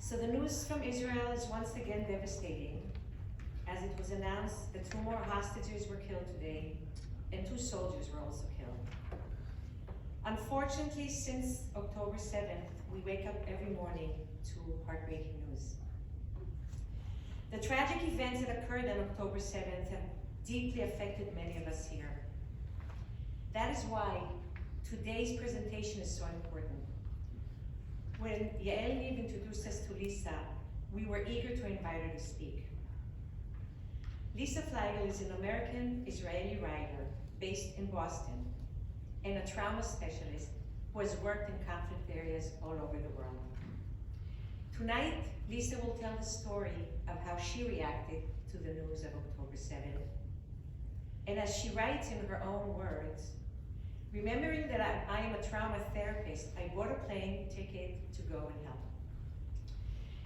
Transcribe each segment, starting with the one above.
So the news from Israel is once again devastating, as it was announced that 2 more hostages were killed today, and 2 soldiers were also killed. Unfortunately, since October 7th, we wake up every morning to heartbreaking news. The tragic events that occurred on October 7th have deeply affected many of us here. That is why today's presentation is so important. When Yael Niv introduced us to Lisa, we were eager to invite her to speak. Lisa Fliegel is an American-Israeli writer based in Boston and a trauma specialist who has worked in conflict areas all over the world. Tonight, Lisa will tell the story of how she reacted to the news of October 7th. And as she writes in her own words, remembering that I am a trauma therapist, I bought a plane ticket to go and help.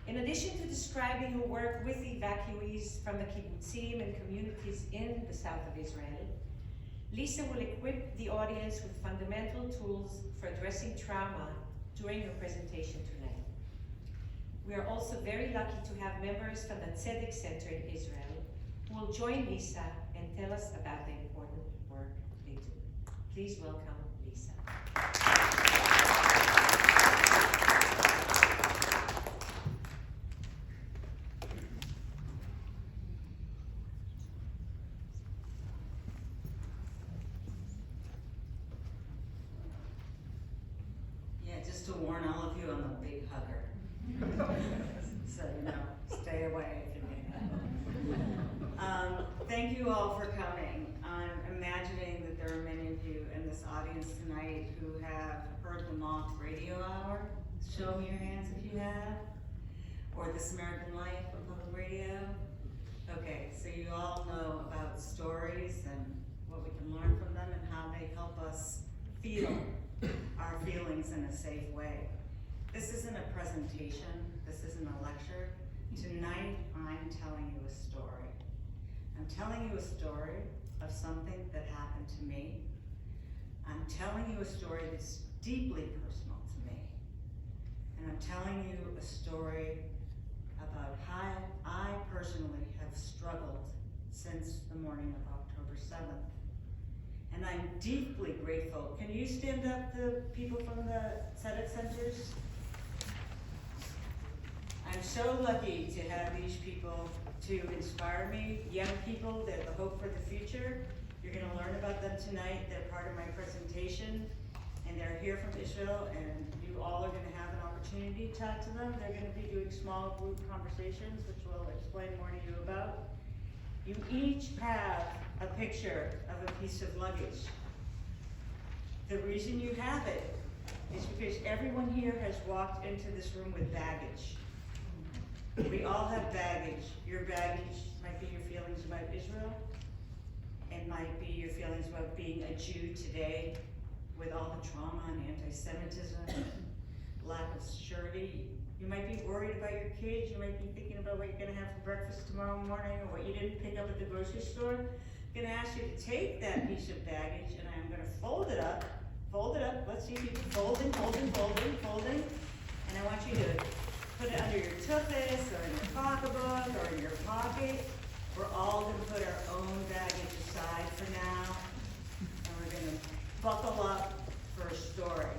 In addition to describing her work with evacuees from the kibbutzim and communities in the south of Israel, Lisa will equip the audience with fundamental tools for addressing trauma during her presentation tonight. We are also very lucky to have members from the Tzedek Center in Israel who will join Lisa and tell us about the important work they do. Please welcome Lisa. Just to warn all of you, I'm a big hugger. So, stay away if you can. Thank you all for coming. I'm imagining that there are many of you in this audience tonight who have heard the Moth Radio Hour. Show me your hands if you have. Or This American Life on public radio. Okay, so you all know about stories and what we can learn from them and how they help us feel our feelings in a safe way. This isn't a presentation, this isn't a lecture. Tonight, I'm telling you a story. I'm telling you a story of something that happened to me. I'm telling you a story that's deeply personal to me. And I'm telling you a story about how I personally have struggled since the morning of October 7th. And I'm deeply grateful. Can you stand up, the people from the Tzedek Centers? I'm so lucky to have these people to inspire me, young people, they're the hope for the future. You're gonna learn about them tonight. They're part of my presentation, and they're here from Israel, and you all are gonna have an opportunity to talk to them. They're gonna be doing small group conversations, which we'll explain more to you about. You each have a picture of a piece of luggage. The reason you have it is because everyone here has walked into this room with baggage. We all have baggage. Your baggage might be your feelings about Israel. It might be your feelings about being a Jew today with all the trauma and anti-Semitism, lack of security. You might be worried about your kids. You might be thinking about what you're gonna have for breakfast tomorrow morning or what you didn't pick up at the grocery store. I'm gonna ask you to take that piece of baggage and I'm gonna fold it up. Let's see people folding. And I want you to put it under your tuchus or in your pocketbook or in your pocket. We're all gonna put our own baggage aside for now. And we're gonna buckle up for a story.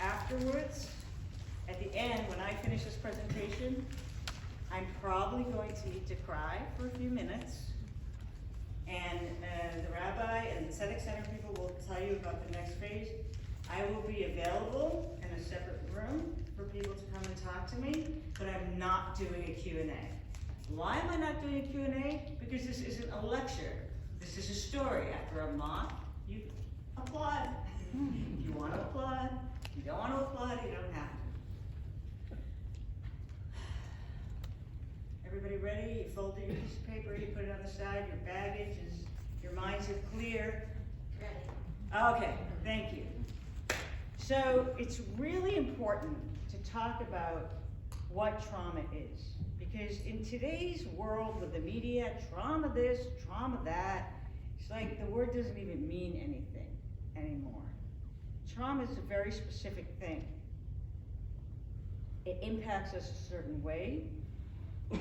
Afterwards, at the end, when I finish this presentation, I'm probably going to need to cry for a few minutes. And the rabbi and the Tzedek Center people will tell you about the next phase. I will be available in a separate room for people to come and talk to me, but I'm not doing a Q&A. Why am I not doing a Q&A? Because this isn't a lecture. This is a story. After a mock, you applaud. If you want to applaud, if you don't want to applaud, you don't have to. Everybody ready? You fold your piece of paper, you put it on the side, your baggage is, your minds are clear. Ready. Okay, thank you. So it's really important to talk about what trauma is. Because in today's world with the media, trauma this, trauma that, it's like the word doesn't even mean anything anymore. Trauma is a very specific thing. it impacts us a certain way. Oh,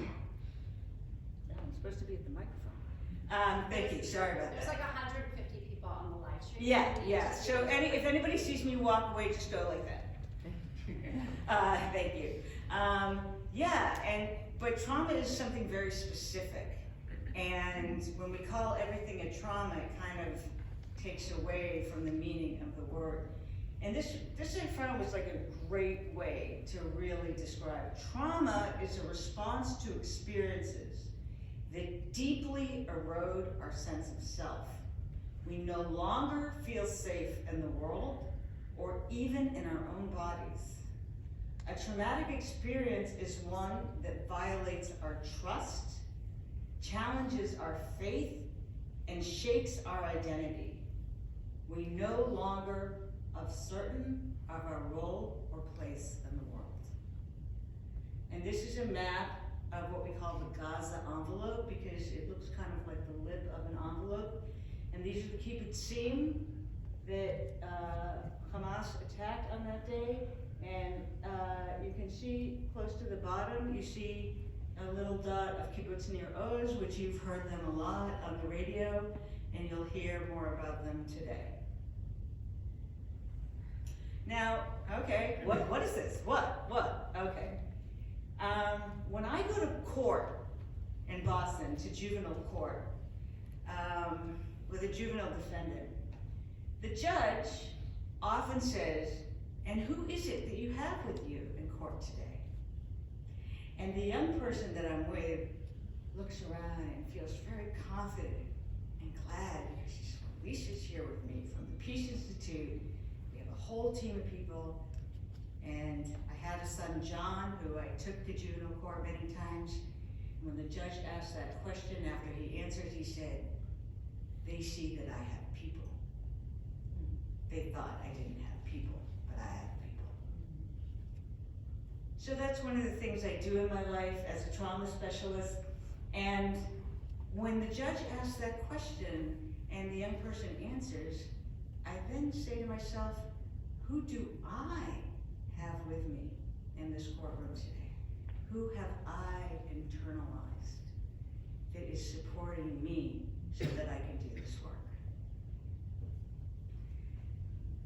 I'm supposed to be at the microphone. Thank you, sorry about that. There's like 150 people on the live stream. Yeah, so if anybody sees me walk away, just go like that. Thank you. But trauma is something very specific. And when we call everything a trauma, it kind of takes away from the meaning of the word. And this I found was like a great way to really describe. Trauma is a response to experiences that deeply erode our sense of self. We no longer feel safe in the world or even in our own bodies. A traumatic experience is one that violates our trust, challenges our faith, and shakes our identity. We no longer are certain of our role or place in the world. And this is a map of what we call the Gaza envelope, because it looks kind of like the lip of an envelope. And these are the kibbutzim that Hamas attacked on that day. And you can see close to the bottom, you see a little dot of kibbutz Nir Oz, which you've heard them a lot on the radio, and you'll hear more about them today. Now, okay, what is this? What? Okay. When I go to court in Boston, to juvenile court, with a juvenile defendant, the judge often says, "And who is it that you have with you in court today?" And the young person that I'm with looks around and feels very confident and glad, because she's, Lisa's here with me from the Peace Institute. We have a whole team of people, and I had a son, John, who I took to juvenile court many times. And when the judge asked that question, after he answered, he said, "They see that I have people. They thought I didn't have people, but I have people." So that's one of the things I do in my life as a trauma specialist. And when the judge asks that question and the young person answers, I then say to myself, who do I have with me in this courtroom today? Who have I internalized that is supporting me so that I can do this work?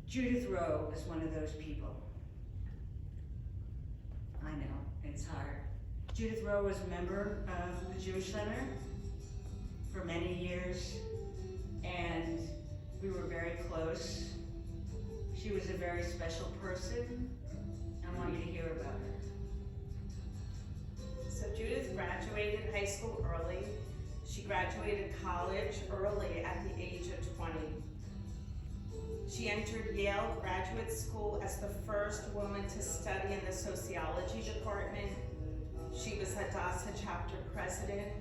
Judith Rowe is one of those people. I know, it's hard. Judith Rowe was a member of the Jewish Center for many years, and we were very close. She was a very special person. I want you to hear about her. So Judith graduated high school early. She graduated college early at the age of 20. She entered Yale Graduate School as the first woman to study in the sociology department. She was Hadassah chapter president.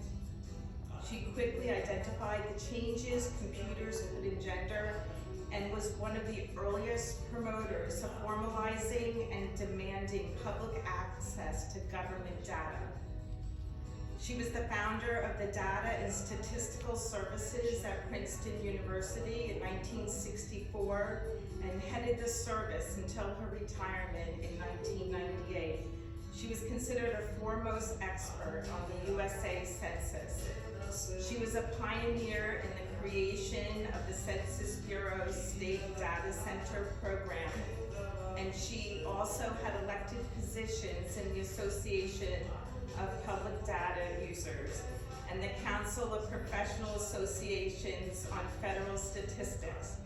She quickly identified the changes computers could engender and was one of the earliest promoters of formalizing and demanding public access to government data. She was the founder of the Data and Statistical Services at Princeton University in 1964 and headed the service until her retirement in 1998. She was considered a foremost expert on the USA Census. She was a pioneer in the creation of the Census Bureau's State Data Center program, and she also had elected positions in the Association of Public Data Users and the Council of Professional Associations on Federal Statistics.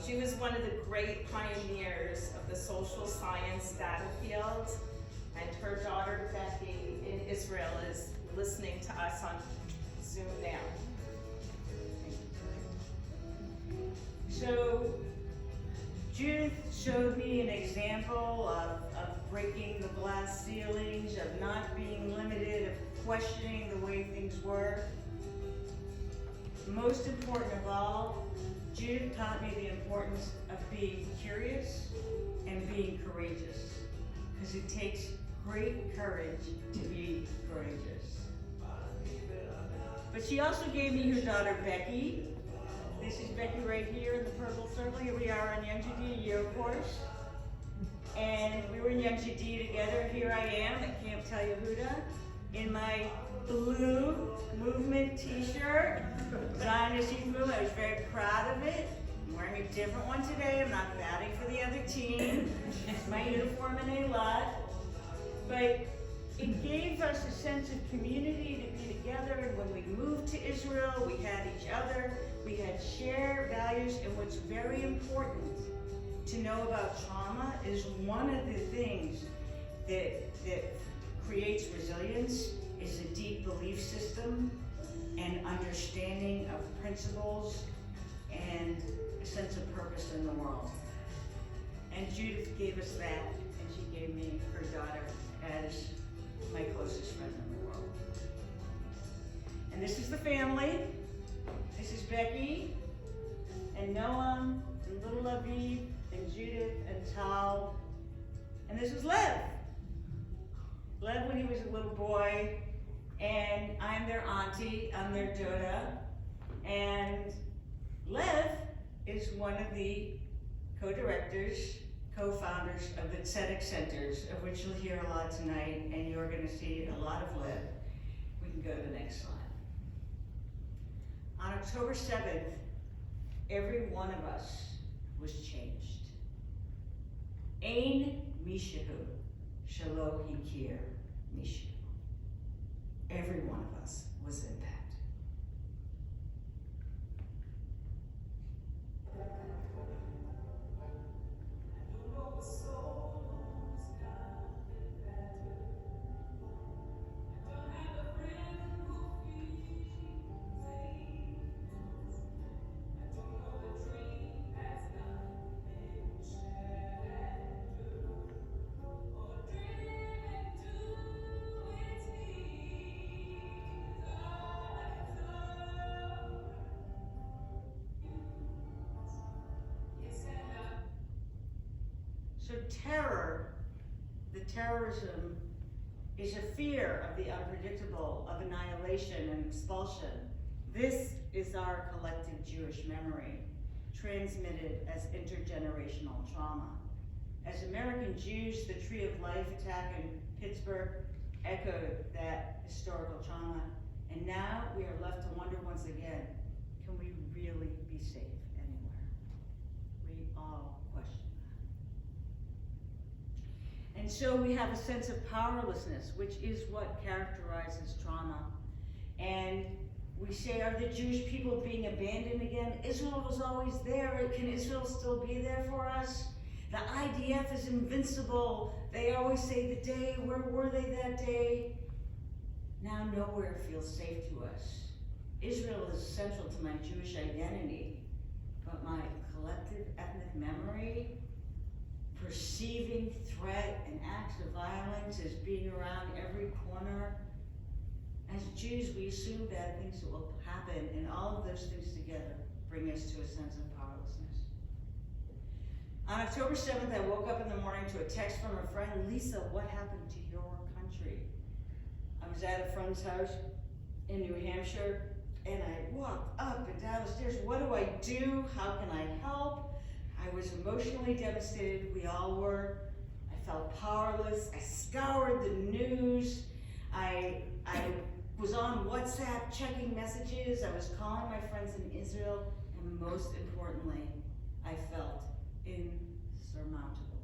She was one of the great pioneers of the social science data field, and her daughter Becky in Israel is listening to us on Zoom now. So Judith showed me an example of breaking the glass ceilings, of not being limited, of questioning the way things were. Most important of all, Judith taught me the importance of being curious and being courageous, because it takes great courage to be courageous. But she also gave me her daughter Becky. This is Becky right here in the purple circle. Here we are on Young Judea Year course. And we were in Young GD together. Here I am at Camp Tel Yehuda in my blue movement t-shirt. Zionist Youth Movement. I was very proud of it. I'm wearing a different one today. I'm not batting for the other team. It's my uniform in a lot. But it gave us a sense of community to be together. And when we moved to Israel, we had each other. We had shared values. And what's very important to know about trauma is one of the things that creates resilience is a deep belief system and understanding of principles and a sense of purpose in the world. And Judith gave us that, and she gave me her daughter as my closest friend in the world. And this is the family. This is Becky and Noam and little Aviv and Judith and Tal. And this is Lev. Lev when he was a little boy. And I'm their auntie, I'm their doda. And Lev is one of the co-directors, co-founders of the Tzedek Centers, of which you'll hear a lot tonight, and you're gonna see a lot of Lev. We can go to the next slide. On October 7th, every one of us was changed. Ein mishahu shelo hikir mishu. Every one of us was impacted. So terror, the terrorism, is a fear of the unpredictable, of annihilation and expulsion. This is our collective Jewish memory, transmitted as intergenerational trauma. As American Jews, the Tree of Life attack in Pittsburgh echoed that historical trauma. And now we are left to wonder once again, can we really be safe anywhere? We all question that. And so we have a sense of powerlessness, which is what characterizes trauma. And we say, are the Jewish people being abandoned again? Israel was always there. Can Israel still be there for us? The IDF is invincible. They always say the day, where were they that day? Now nowhere feels safe to us. Israel is central to my Jewish identity, but my collective ethnic memory, perceiving threat and acts of violence as being around every corner. As Jews, we assume bad things will happen, and all of those things together bring us to a sense of powerlessness. On October 7th, I woke up in the morning to a text from a friend, Lisa, what happened to your country? I was at a friend's house in New Hampshire, and I walked up and down the stairs. What do I do? How can I help? I was emotionally devastated. We all were. I felt powerless. I scoured the news. I was on WhatsApp checking messages. I was calling my friends in Israel. And most importantly, I felt insurmountable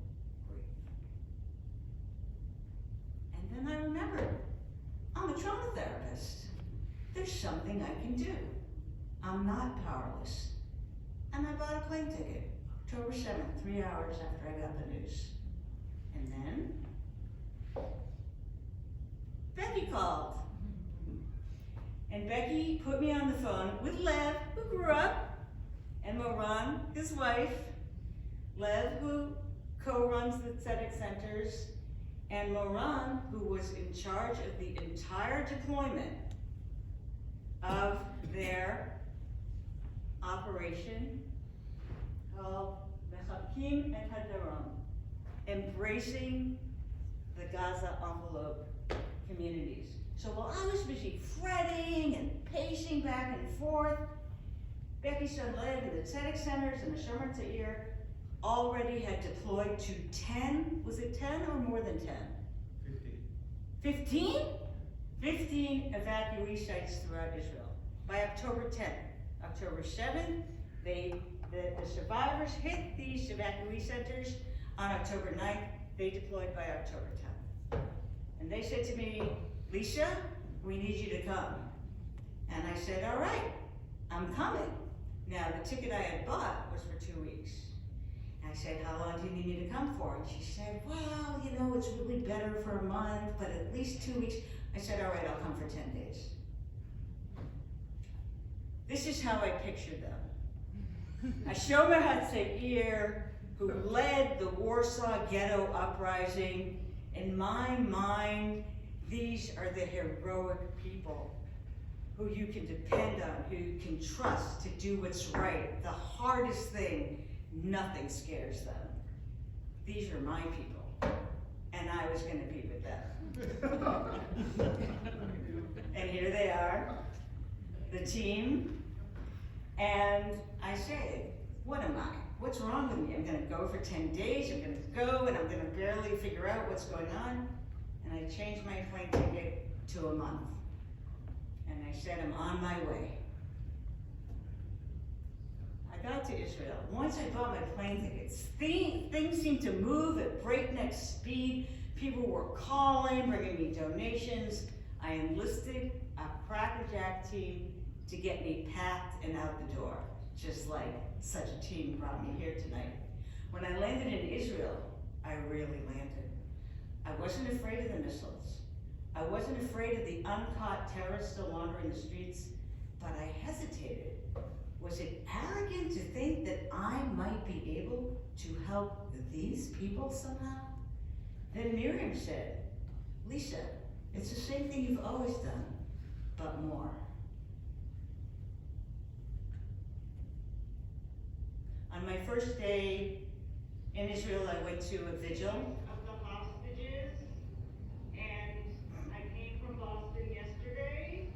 grief. And then I remembered, I'm a trauma therapist. There's something I can do. I'm not powerless. And I bought a plane ticket, October 7th, 3 hours after I got the news. And then Becky called. And Becky put me on the phone with Lev, who grew up, and Moran, his wife. Lev, who co-runs the Tzedek Centers, and Moran, who was in charge of the entire deployment of their operation called Mechakim et Hadaron, embracing the Gaza envelope communities. So while I was busy fretting and pacing back and forth, Becky's son Lev in the Tzedek Centers and the Shomer Ta'ir already had deployed to 10, was it 10 or more than 10? 15? 15 evacuee sites throughout Israel. By October 10th, October 7th, the survivors hit these evacuee centers. On October 9th, they deployed by October 10th. And they said to me, Lisa, we need you to come. And I said, all right, I'm coming. Now, the ticket I had bought was for 2 weeks. I said, how long do you need me to come for? And she said, well, you know, it's really better for a month, but at least 2 weeks. I said, all right, I'll come for 10 days. This is how I pictured them. Shomer Hatzair, who led the Warsaw Ghetto Uprising. In my mind, these are the heroic people who you can depend on, who you can trust to do what's right. The hardest thing, nothing scares them. These are my people, and I was going to be with them. And here they are, the team, and I say, what am I? What's wrong with me? I'm going to go for 10 days, I'm going to go, and I'm going to barely figure out what's going on. And I changed my plane ticket to a month. And I said, I'm on my way. I got to Israel. Once I bought my plane tickets, things seemed to move at breakneck speed. People were calling, bringing me donations. I enlisted a crackerjack team to get me packed and out the door, just like such a team brought me here tonight. When I landed in Israel, I really landed. I wasn't afraid of the missiles. I wasn't afraid of the uncaught terrorists still wandering the streets, but I hesitated. Was it arrogant to think that I might be able to help these people somehow? Then Miriam said, Lisa, it's the same thing you've always done, but more. On my first day in Israel, I went to a vigil of the hostages, and I came from Boston yesterday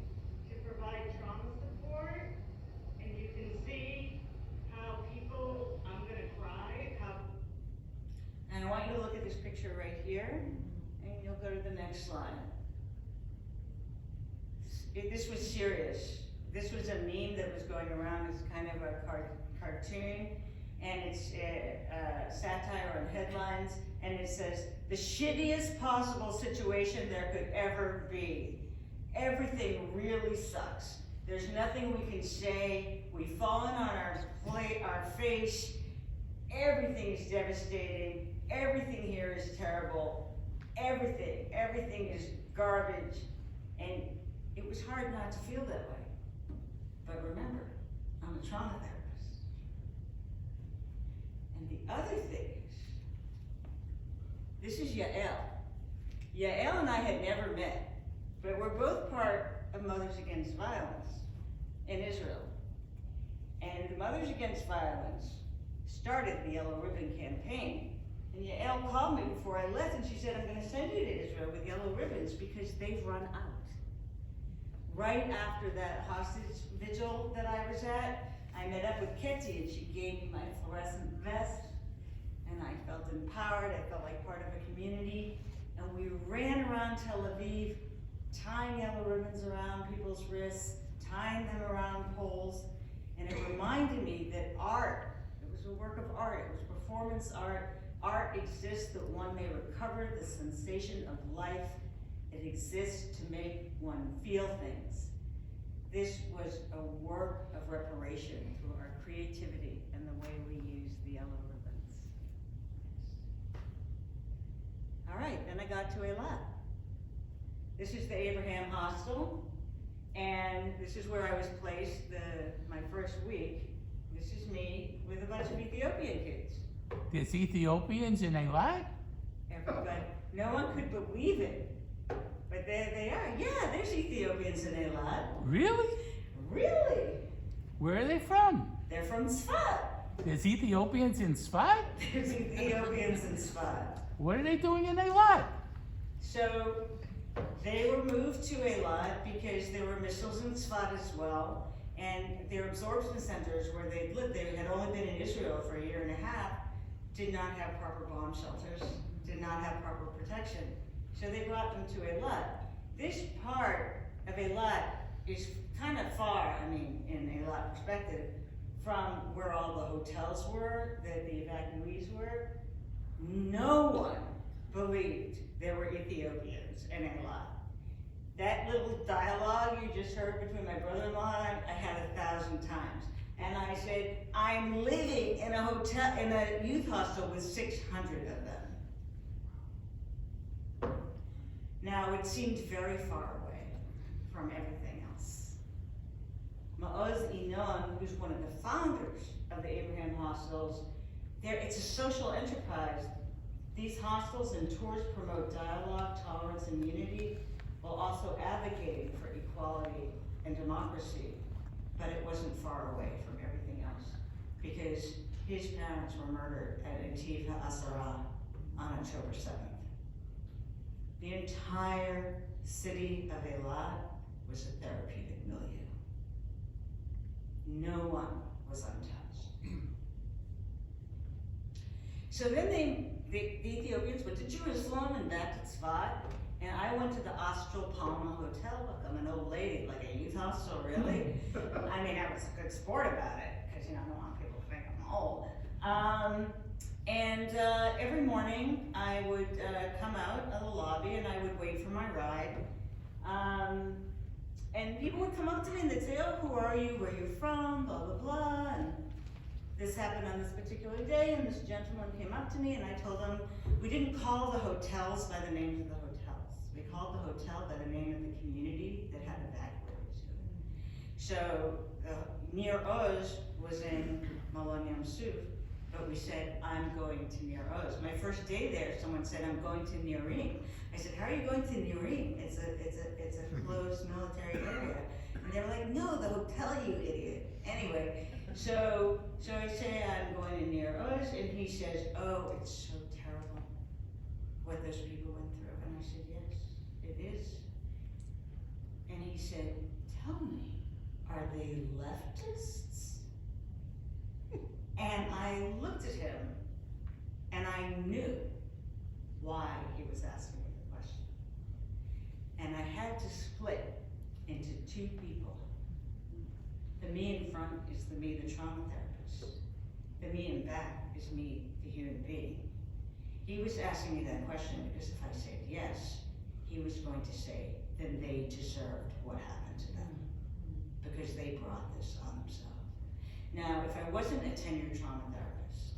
to provide trauma support, and you can see how people, I'm gonna cry, and I want you to look at this picture right here, and you'll go to the next slide. This was serious. This was a meme that was going around as kind of a cartoon, and it's satire on headlines, and it says, the shittiest possible situation there could ever be. Everything really sucks. There's nothing we can say. We've fallen on our face. Everything is devastating. Everything here is terrible. Everything is garbage. And it was hard not to feel that way. But remember, I'm a trauma therapist. And the other thing is, this is Yael. Yael and I had never met, but we're both part of Mothers Against Violence in Israel. And the Mothers Against Violence started the Yellow Ribbon campaign. And Yael called me before I left, and she said, I'm gonna send you to Israel with yellow ribbons because they've run out. Right after that hostage vigil that I was at, I met up with Ketty, and she gave me my fluorescent vest, and I felt empowered. I felt like part of a community, and we ran around Tel Aviv, tying yellow ribbons around people's wrists, tying them around poles, and it reminded me that art, it was a work of art, it was performance art. Art exists that one may recover the sensation of life. It exists to make one feel things. This was a work of reparation through our creativity and the way we use the yellow ribbons. All right, then I got to Eilat. This is the Abraham Hostel, and this is where I was placed my first week. This is me with a bunch of Ethiopian kids. There's Ethiopians in Eilat? Everybody, no one could believe it, but there they are. Yeah, there's Ethiopians in Eilat. Really? Really? Where are they from? They're from Tzfat. There's Ethiopians in Sfat? There's Ethiopians in Tzfat. What are they doing in Eilat? So they were moved to Eilat because there were missiles in Tzfat as well, and their absorption centers where they lived, they had only been in Israel for a year and a half, did not have proper bomb shelters, did not have proper protection. So they brought them to Eilat. This part of Eilat is kind of far, I mean, in Eilat perspective, from where all the hotels were, that the evacuees were. No one believed there were Ethiopians in Eilat. That little dialogue you just heard between my brother-in-law and I had 1,000 times. And I said, I'm living in a hotel, in a youth hostel with 600 of them. Now, it seemed very far away from everything else. Ma'oz Inon, who's one of the founders of the Abraham hostels, it's a social enterprise. These hostels and tours promote dialogue, tolerance, and unity, while also advocating for equality and democracy. But it wasn't far away from everything else, because his parents were murdered at Netiv HaAsara on October 7th. The entire city of Eilat was a therapeutic milieu. No one was untouched. So then the Ethiopians went to Jerusalem and back to Tzfat, and I went to the Astral Palma Hotel. Look, I'm an old lady, like a youth hostel, really? I mean, I was a good sport about it, because, I don't want people to think I'm old. Every morning, I would come out of the lobby and I would wait for my ride. And people would come up to me and they'd say, oh, who are you, where are you from, blah, blah, blah. And this happened on this particular day, and this gentleman came up to me and I told him, we didn't call the hotels by the names of the hotels. We called the hotel by the name of the community that had evacuated to it. So, Nir Oz was in Malon Yam Suf, but we said, I'm going to Nir Oz. My first day there, someone said, I'm going to Nirim. I said, how are you going to Nirim? It's a closed military area. And they were like, no, the hotel, you idiot. Anyway, so I say, I'm going to Nir Oz, and he says, oh, it's so terrible what those people went through. And I said, yes, it is. And he said, tell me, are they leftists? And I looked at him, and I knew why he was asking me the question. And I had to split into two people. The me in front is the me, the trauma therapist. The me in back is me, the human being. He was asking me that question because if I said yes, he was going to say, then they deserved what happened to them, because they brought this on themselves. Now, if I wasn't a tenured trauma therapist,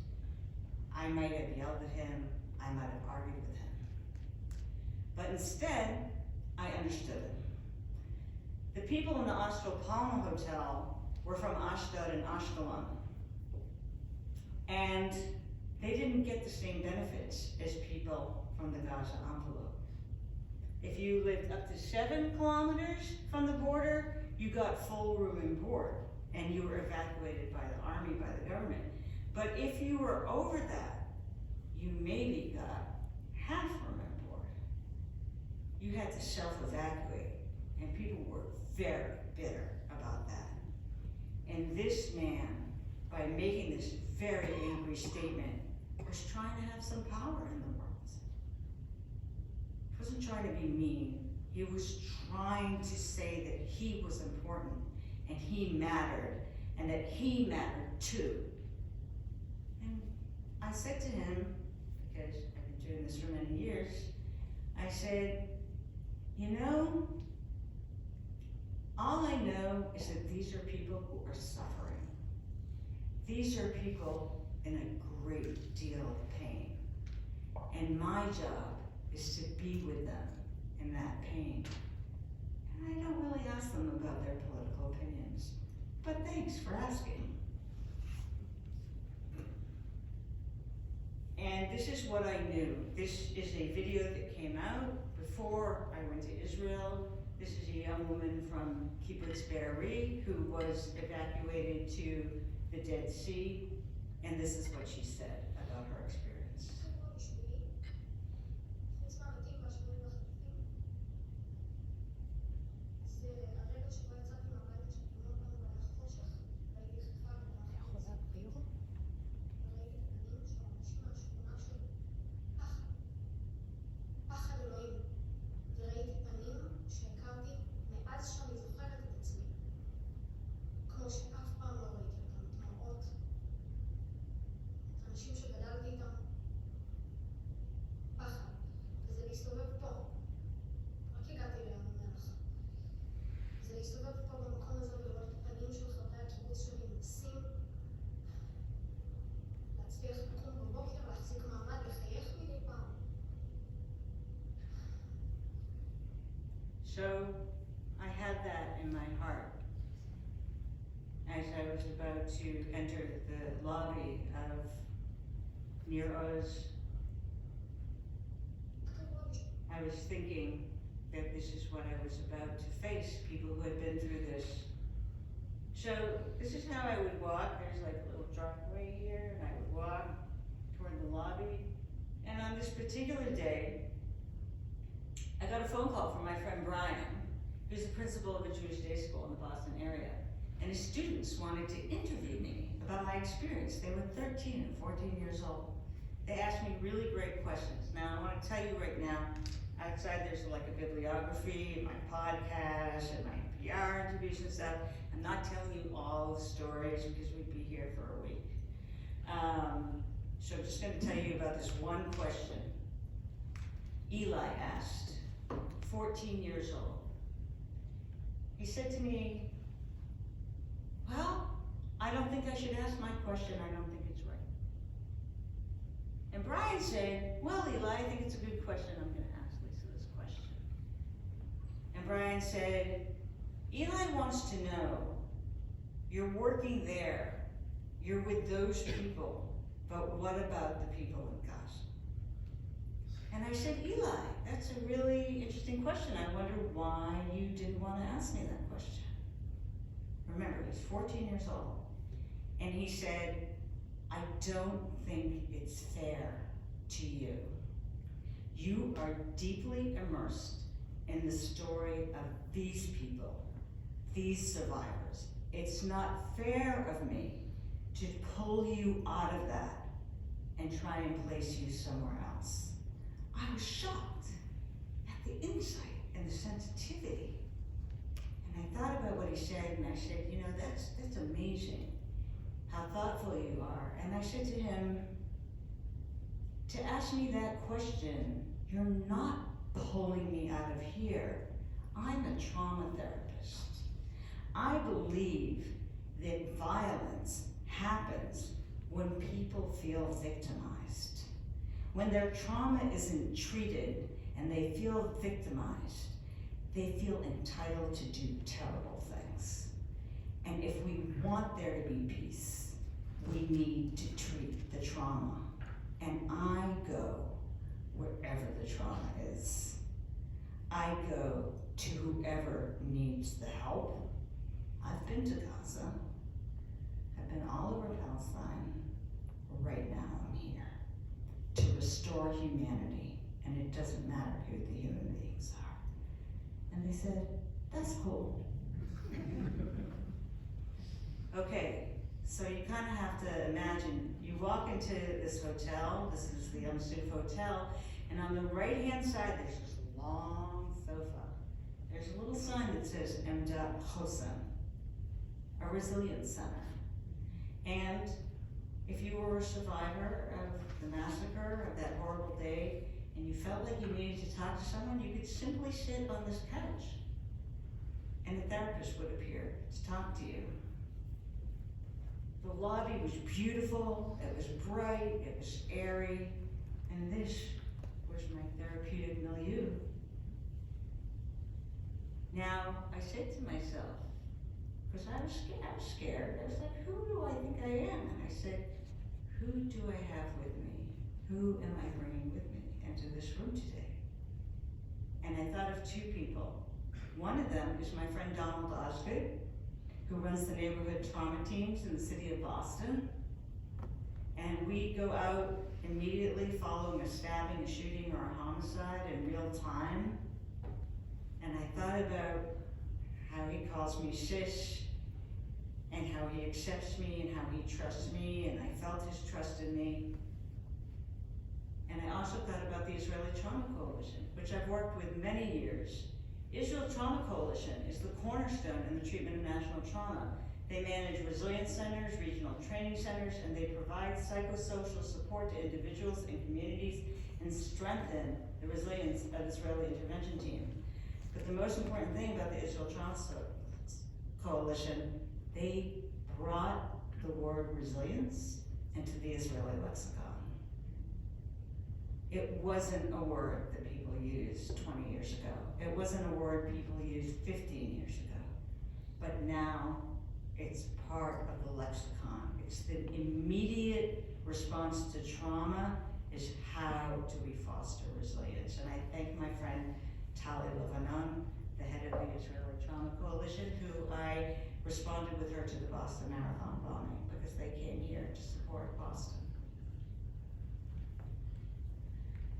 I might have yelled at him, I might have argued with him. But instead, I understood him. The people in the Astral Palma Hotel were from Ashdod and Ashkelon. And they didn't get the same benefits as people from the Gaza envelope. If you lived up to 7 kilometers from the border, you got full room and board, and you were evacuated by the army, by the government. But if you were over that, you maybe got half room and board. You had to self-evacuate, and people were very bitter about that. And this man, by making this very angry statement, was trying to have some power in the world. He wasn't trying to be mean. He was trying to say that he was important, and he mattered, and that he mattered too. And I said to him, because I've been doing this for many years, I said, you know, all I know is that these are people who are suffering. These are people in a great deal of pain. And my job is to be with them in that pain. And I don't really ask them about their political opinions, but thanks for asking. And this is what I knew. This is a video that came out before I went to Israel. This is a young woman from Kibbutz Be'eri who was evacuated to the Dead Sea, and this is what she said about her experience. So I had that in my heart as I was about to enter the lobby of Nero's. I was thinking that this is what I was about to face, people who had been through this. So this is how I would walk. There's like a little driveway here, and I would walk toward the lobby. And on this particular day, I got a phone call from my friend Brian, who's the principal of a Jewish day school in the Boston area. And his students wanted to interview me about my experience. They were 13 and 14 years old. They asked me really great questions. Now, I want to tell you right now, outside there's like a bibliography, and my podcast, and my PR interviews and stuff. I'm not telling you all the stories because we'd be here for a week. So I'm just going to tell you about this one question. Eli asked, 14 years old. He said to me, well, I don't think I should ask my question. I don't think it's right. And Brian said, well, Eli, I think it's a good question. I'm going to ask Lisa this question. And Brian said, Eli wants to know, you're working there, you're with those people, but what about the people in Gaza? And I said, Eli, that's a really interesting question. I wonder why you didn't want to ask me that question. Remember, he's 14 years old. And he said, I don't think it's fair to you. You are deeply immersed in the story of these people, these survivors. It's not fair of me to pull you out of that and try and place you somewhere else. I was shocked at the insight and the sensitivity. And I thought about what he said, and I said, you know, that's amazing how thoughtful you are. And I said to him, to ask me that question, you're not pulling me out of here. I'm a trauma therapist. I believe that violence happens when people feel victimized. When their trauma isn't treated and they feel victimized, they feel entitled to do terrible things. And if we want there to be peace, we need to treat the trauma. And I go wherever the trauma is. I go to whoever needs the help. I've been to Gaza. I've been all over Palestine. Right now I'm here to restore humanity, and it doesn't matter who the human beings are. And they said, that's cool. Okay, so you kind of have to imagine, you walk into this hotel, this is the Suf Hotel, and on the right-hand side, there's this long sofa. There's a little sign that says Emdat Hosam, a resilience center. And if you were a survivor of the massacre of that horrible day, and you felt like you needed to talk to someone, you could simply sit on this couch, and a therapist would appear to talk to you. The lobby was beautiful, it was bright, it was airy, and this was my therapeutic milieu. Now, I said to myself, because I was scared, I was like, who do I think I am? And I said, who do I have with me? Who am I bringing with me into this room today? And I thought of two people. One of them is my friend Donald Osgood, who runs the neighborhood trauma teams in the city of Boston. And we go out immediately following a stabbing, a shooting, or a homicide in real time. And I thought about how he calls me sis, and how he accepts me, and how he trusts me, and I felt his trust in me. And I also thought about the Israeli Trauma Coalition, which I've worked with many years. Israel Trauma Coalition is the cornerstone in the treatment of national trauma. They manage resilience centers, regional training centers, and they provide psychosocial support to individuals and communities and strengthen the resilience of Israeli intervention teams. But the most important thing about the Israel Trauma Coalition, they brought the word resilience into the Israeli lexicon. It wasn't a word that people used 20 years ago. It wasn't a word people used 15 years ago. But now it's part of the lexicon. It's the immediate response to trauma is how do we foster resilience. And I thank my friend Tali Levanon, the head of the Israeli Trauma Coalition, who I responded with her to the Boston Marathon bombing because they came here to support Boston.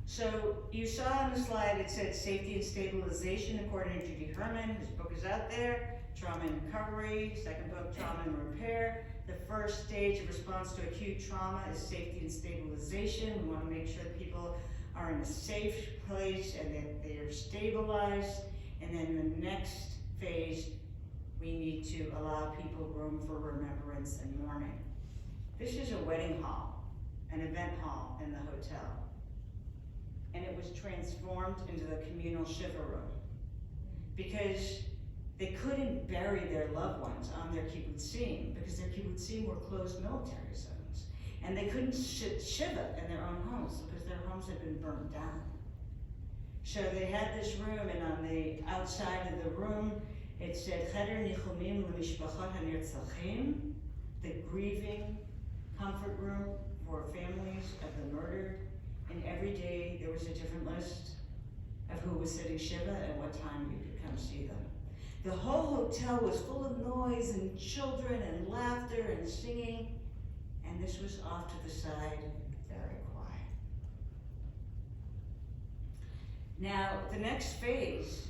So you saw on the slide, it said safety and stabilization, according to Judy Herman, whose book is out there, Trauma and Recovery, second book, Trauma and Repair. The first stage of response to acute trauma is safety and stabilization. We want to make sure that people are in a safe place and that they are stabilized. And then the next phase, we need to allow people room for remembrance and mourning. This is a wedding hall, an event hall in the hotel. And it was transformed into the communal shiva room because they couldn't bury their loved ones on their kibbutzim because their kibbutzim were closed military zones. And they couldn't shiva in their own homes because their homes had been burnt down. So they had this room, and on the outside of the room, it said, Cheder Nichumim L'Mishpachot HaNirtzachim, the grieving comfort room for families of the murdered. And every day there was a different list of who was sitting shiva and what time you could come see them. The whole hotel was full of noise and children and laughter and singing, and this was off to the side, very quiet. Now, the next phase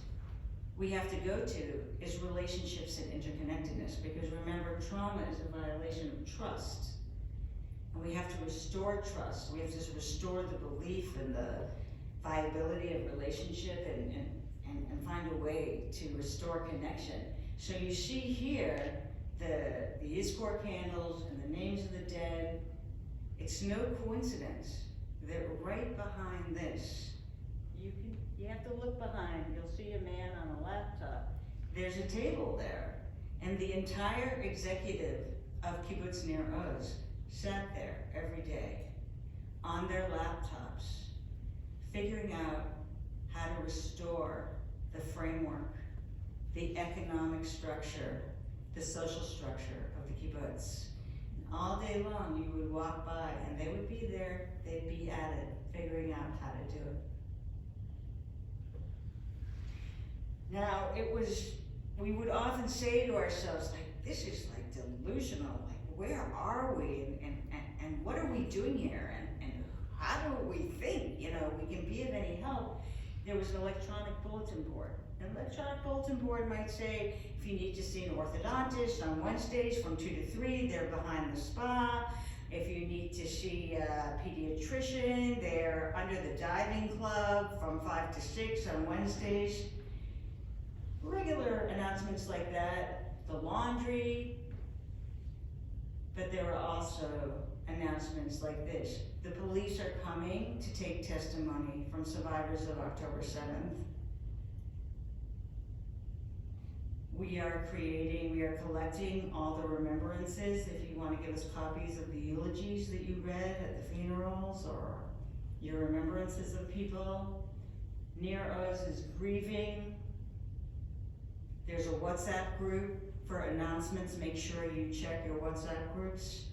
we have to go to is relationships and interconnectedness, because remember, trauma is a violation of trust. And we have to restore trust. We have to restore the belief in the viability of relationship and find a way to restore connection. So you see here the Yizkor candles and the names of the dead. It's no coincidence that right behind this, you have to look behind, you'll see a man on a laptop. There's a table there, and the entire executive of Kibbutz Nir Oz sat there every day on their laptops, figuring out how to restore the framework, the economic structure, the social structure of the kibbutz. And all day long, you would walk by and they would be there, they'd be at it, figuring out how to do it. Now, we would often say to ourselves, like, this is like delusional, like, where are we and what are we doing here and how do we think, we can be of any help? There was an electronic bulletin board. An electronic bulletin board might say, if you need to see an orthodontist on Wednesdays from 2 to 3, they're behind the spa. If you need to see a pediatrician, they're under the diving club from 5 to 6 on Wednesdays. Regular announcements like that, the laundry, but there are also announcements like this. The police are coming to take testimony from survivors of October 7th. We are collecting all the remembrances. If you want to give us copies of the eulogies that you read at the funerals or your remembrances of people. Nir Oz is grieving. There's a WhatsApp group for announcements. Make sure you check your WhatsApp groups.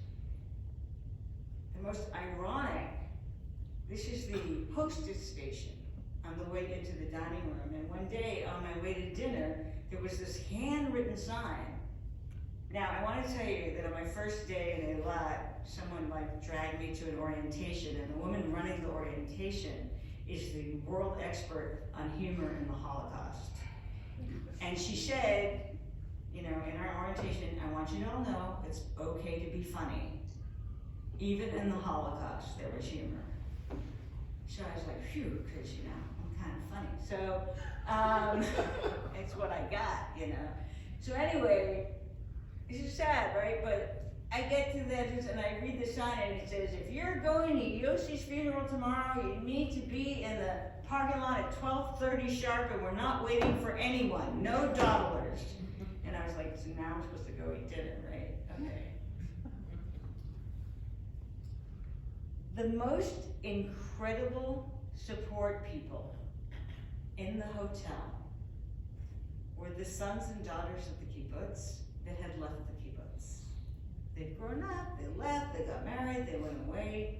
The most ironic, this is the hostess station on the way into the dining room. And one day on my way to dinner, there was this handwritten sign. Now, I want to tell you that on my first day in Eilat, someone dragged me to an orientation, and the woman running the orientation is the world expert on humor in the Holocaust. And she said, in our orientation, I want you to all know it's okay to be funny. Even in the Holocaust, there was humor. So I was like, phew, because, I'm kind of funny. So, it's what I got, So anyway, this is sad, right? But I get to this and I read the sign and it says, if you're going to Yossi's funeral tomorrow, you need to be in the parking lot at 12:30 sharp, and we're not waiting for anyone. No dawdlers. And I was like, so now I'm supposed to go eat dinner, right? Okay. The most incredible support people in the hotel were the sons and daughters of the kibbutz that had left the kibbutz. They'd grown up, they left, they got married, they went away.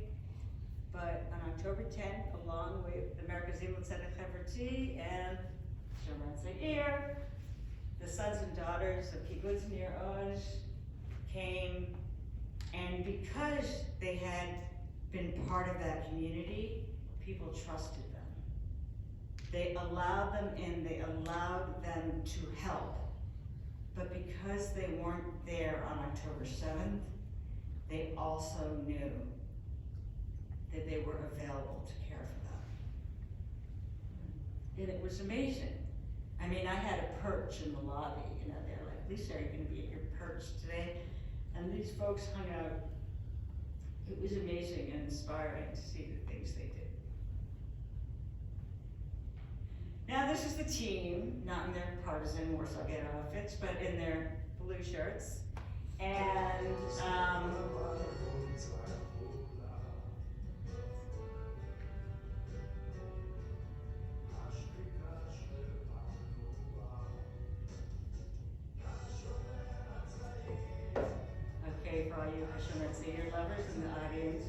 But on October 10th, along with the Merkazim L'Tzedek חברתי and Sharon Zair, the sons and daughters of kibbutz Nir Oz came, and because they had been part of that community, people trusted them. They allowed them in, they allowed them to help. But because they weren't there on October 7th, they also knew that they were available to care for them. And it was amazing. I mean, I had a perch in the lobby, you know, they're like, Lisa, are you gonna be at your perch today? And these folks hung out. It was amazing and inspiring to see the things they did. Now this is the team, not in their partisan Warsaw Ghetto outfits, but in their blue shirts. And okay, for all you Hashem Seder lovers in the audience.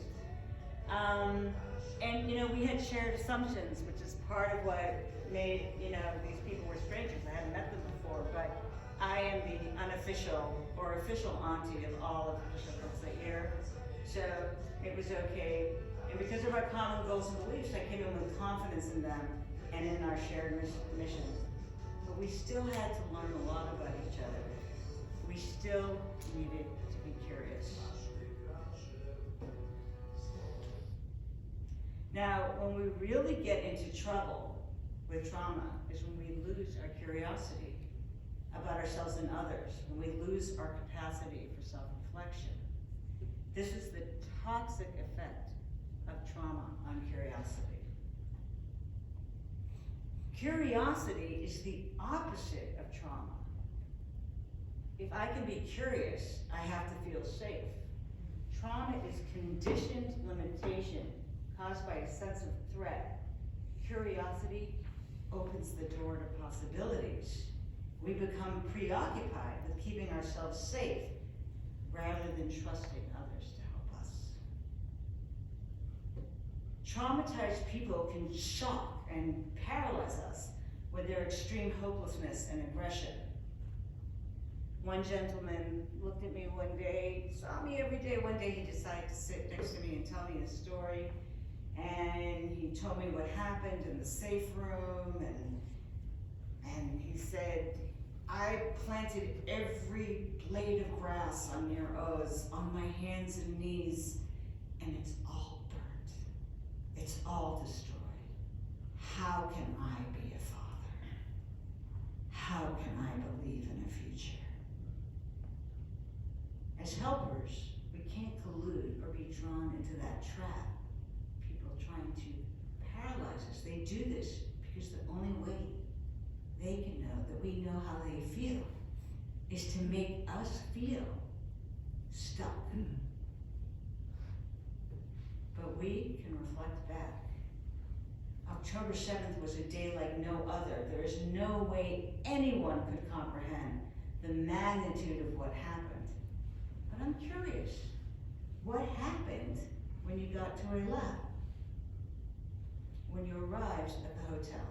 And you know, we had shared assumptions, which is part of what made, you know, these people were strangers. I hadn't met them before, but I am the unofficial or official auntie of all of the Zair. So it was okay. And because of our common goals and beliefs, I came in with confidence in them and in our shared mission. But we still had to learn a lot about each other. We still needed to be curious. Now, when we really get into trouble with trauma is when we lose our curiosity about ourselves and others, when we lose our capacity for self-reflection. This is the toxic effect of trauma on curiosity. Curiosity is the opposite of trauma. If I can be curious, I have to feel safe. Trauma is conditioned limitation caused by a sense of threat. Curiosity opens the door to possibilities. We become preoccupied with keeping ourselves safe rather than trusting others to help us. Traumatized people can shock and paralyze us with their extreme hopelessness and aggression. One gentleman looked at me one day, saw me every day. One day he decided to sit next to me and tell me his story. And he told me what happened in the safe room, and he said, I planted every blade of grass on Nir Oz on my hands and knees, and it's all burnt. It's all destroyed. How can I be a father? How can I believe in a future? As helpers, we can't collude or be drawn into that trap. Trying to paralyze us. They do this because the only way they can know that we know how they feel is to make us feel stuck. But we can reflect back. October 7th was a day like no other. There is no way anyone could comprehend the magnitude of what happened. But I'm curious, what happened when you got to Eilat? When you arrived at the hotel?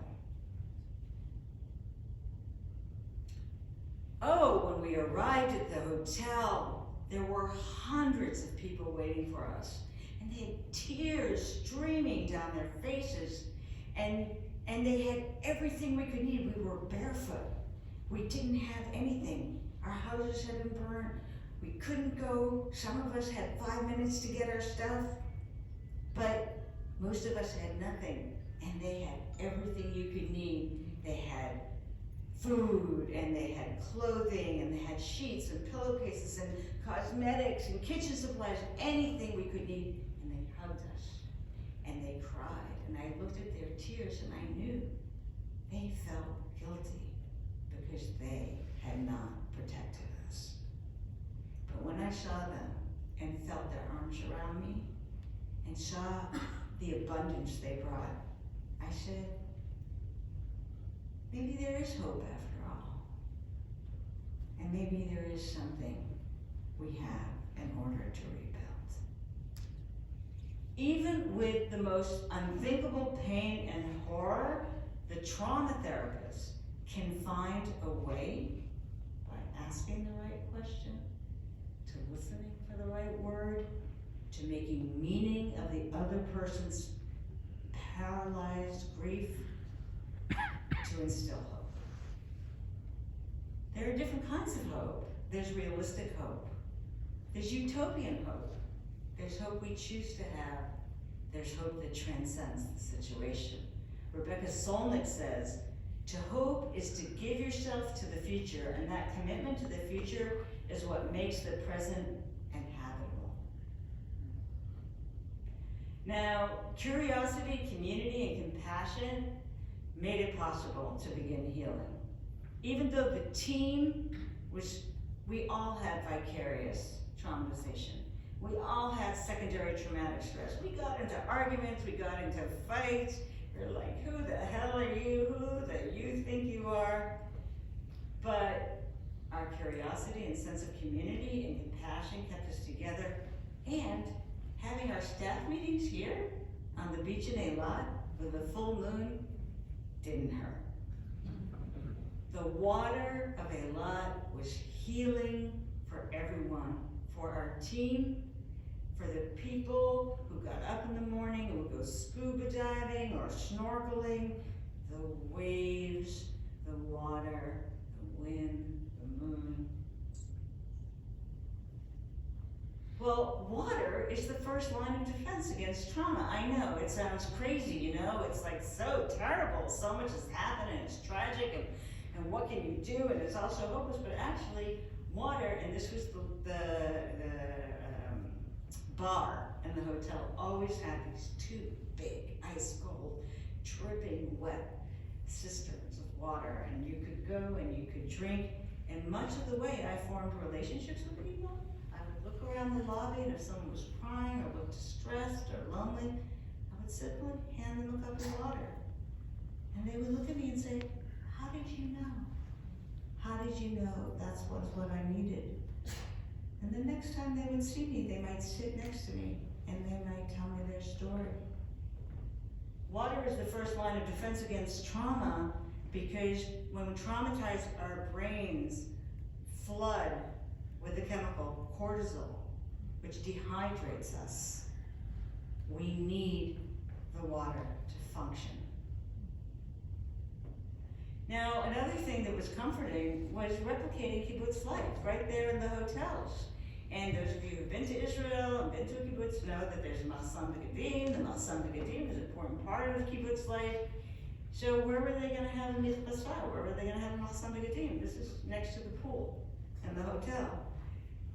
Oh, when we arrived at the hotel, there were hundreds of people waiting for us. And they had tears streaming down their faces. And they had everything we could need. We were barefoot. We didn't have anything. Our houses had been burned. We couldn't go. Some of us had 5 minutes to get our stuff. But most of us had nothing, and they had everything you could need. They had food, and they had clothing, and they had sheets and pillowcases and cosmetics and kitchen supplies, anything we could need. And they hugged us, and they cried, and I looked at their tears, and I knew they felt guilty because they had not protected us. But when I saw them and felt their arms around me, and saw the abundance they brought, I said, maybe there is hope after all. And maybe there is something we have in order to rebuild. Even with the most unthinkable pain and horror, the trauma therapist can find a way by asking the right question, to listening for the right word, to making meaning of the other person's paralyzed grief, to instill hope. There are different kinds of hope. There's realistic hope. There's utopian hope. There's hope we choose to have. There's hope that transcends the situation. Rebecca Solnit says, to hope is to give yourself to the future, and that commitment to the future is what makes the present inhabitable. Now, curiosity, community, and compassion made it possible to begin healing. Even though the team we all had vicarious traumatization. We all had secondary traumatic stress. We got into arguments, we got into fights. You're like, who the hell are you? Who do you think you are? But our curiosity and sense of community and compassion kept us together. And having our staff meetings here on the beach in Eilat with a full moon didn't hurt. The water of Eilat was healing for everyone, for our team, for the people who got up in the morning and would go scuba diving or snorkeling. The waves, the water, the wind, the moon. Well, water is the first line of defense against trauma. I know, it sounds crazy, you know, it's like so terrible, so much has happened and it's tragic and what can you do, and it's also hopeless, but actually water, and this was the bar in the hotel, always had these two big ice cold, dripping wet cisterns of water, and you could go and you could drink, and much of the way I formed relationships with people. I would look around the lobby, and if someone was crying or looked distressed or lonely, I would simply hand them a cup of water. And they would look at me and say, how did you know? How did you know that's what I needed? And the next time they would see me, they might sit next to me and they might tell me their story. Water is the first line of defense against trauma because when we traumatize, our brains flood with the chemical cortisol, which dehydrates us. We need the water to function. Now, another thing that was comforting was replicating kibbutz life right there in the hotels. And those of you who've been to Israel and been to a kibbutz know that there's Masam Begadim. The Masam Begadim is an important part of kibbutz life. So where were they going to have a mikvah? Where were they going to have a Masam Begadim? This is next to the pool in the hotel.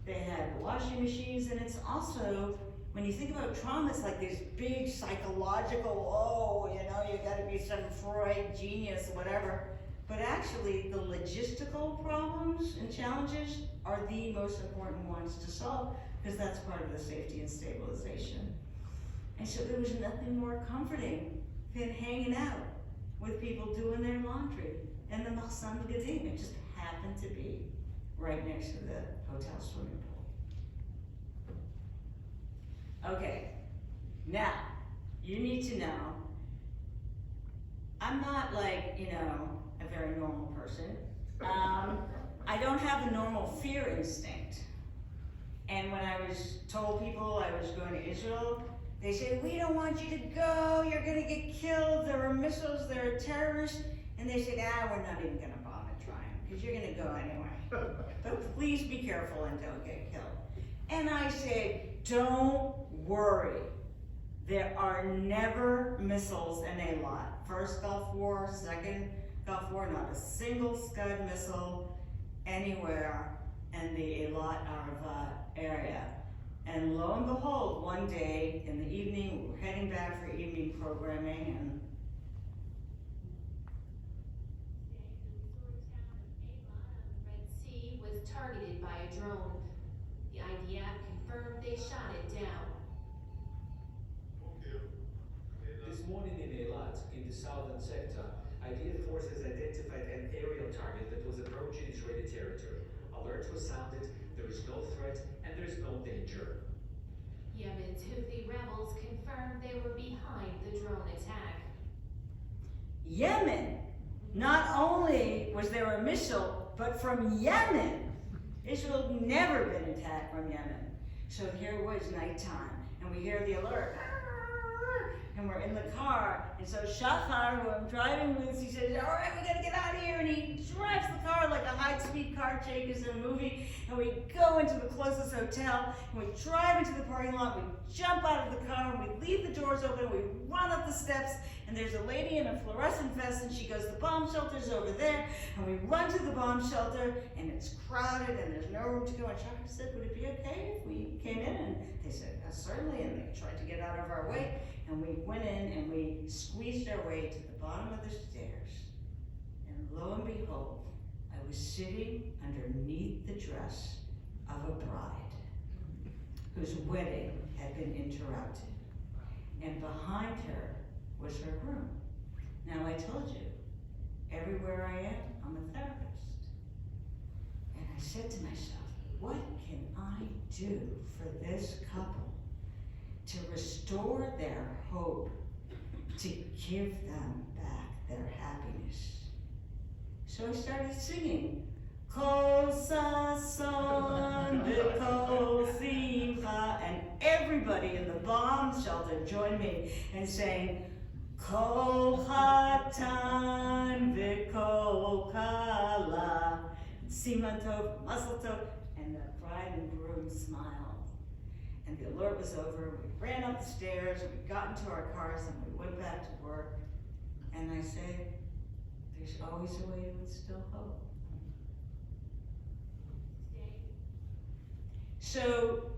They had washing machines, and it's also, when you think about trauma, it's like this big psychological, you gotta be some Freud genius or whatever. But actually, the logistical problems and challenges are the most important ones to solve because that's part of the safety and stabilization. And so there was nothing more comforting than hanging out with people doing their laundry in the Mahsan Gadim. It just happened to be right next to the hotel swimming pool. Okay, now, you need to know, I'm not like, a very normal person. I don't have a normal fear instinct. And when I was told people I was going to Israel, they said, we don't want you to go, you're gonna get killed, there are missiles, there are terrorists. And they said, we're not even gonna bother trying, because you're gonna go anyway. But please be careful and don't get killed. And I said, don't worry. There are never missiles in Eilat. First Gulf War, second Gulf War, not a single Scud missile anywhere in the Eilat Arava area. And lo and behold, one day in the evening, we were heading back for evening programming, and the Red Sea was targeted by a drone. The IDF confirmed they shot it down. This morning in Eilat, in the southern sector, IDF forces identified identified an aerial target that was approaching Israeli territory. Alert was sounded, there is no threat, and there is no danger. Yemen's Houthi rebels confirmed they were behind the drone attack. Yemen. Not only was there a missile, but from Yemen. Israel had never been attacked from Yemen. So here it was nighttime, and we hear the alert. And we're in the car, and so Shachar, who I'm driving with, he says, all right, we gotta get out of here, and he drives the car like a high-speed car chase in a movie, and we go into the closest hotel, and we drive into the parking lot, we jump out of the car, and we leave the doors open, and we run up the steps, and there's a lady in a fluorescent vest, and she goes, the bomb shelter's over there, and we run to the bomb shelter, and it's crowded, and there's no room to go, and Shachar said, would it be okay if we came in? And they said, certainly, and they tried to get out of our way. And we went in and we squeezed our way to the bottom of the stairs. And lo and behold, I was sitting underneath the dress of a bride whose wedding had been interrupted. And behind her was her groom. Now I told you, everywhere I am, I'm a therapist. And I said to myself, what can I do for this couple to restore their hope, to give them back their happiness? So I started singing, Kol Sason V'Kol Simcha, and everybody in the bomb shelter joined me in saying, Kol Chatan V'Kol Kala, Siman Tov, Mazel Tov, and the bride and groom smiled. And the alert was over, we ran up the stairs, and we got into our cars, and we went back to work. And I said, there's always a way to instill hope. So,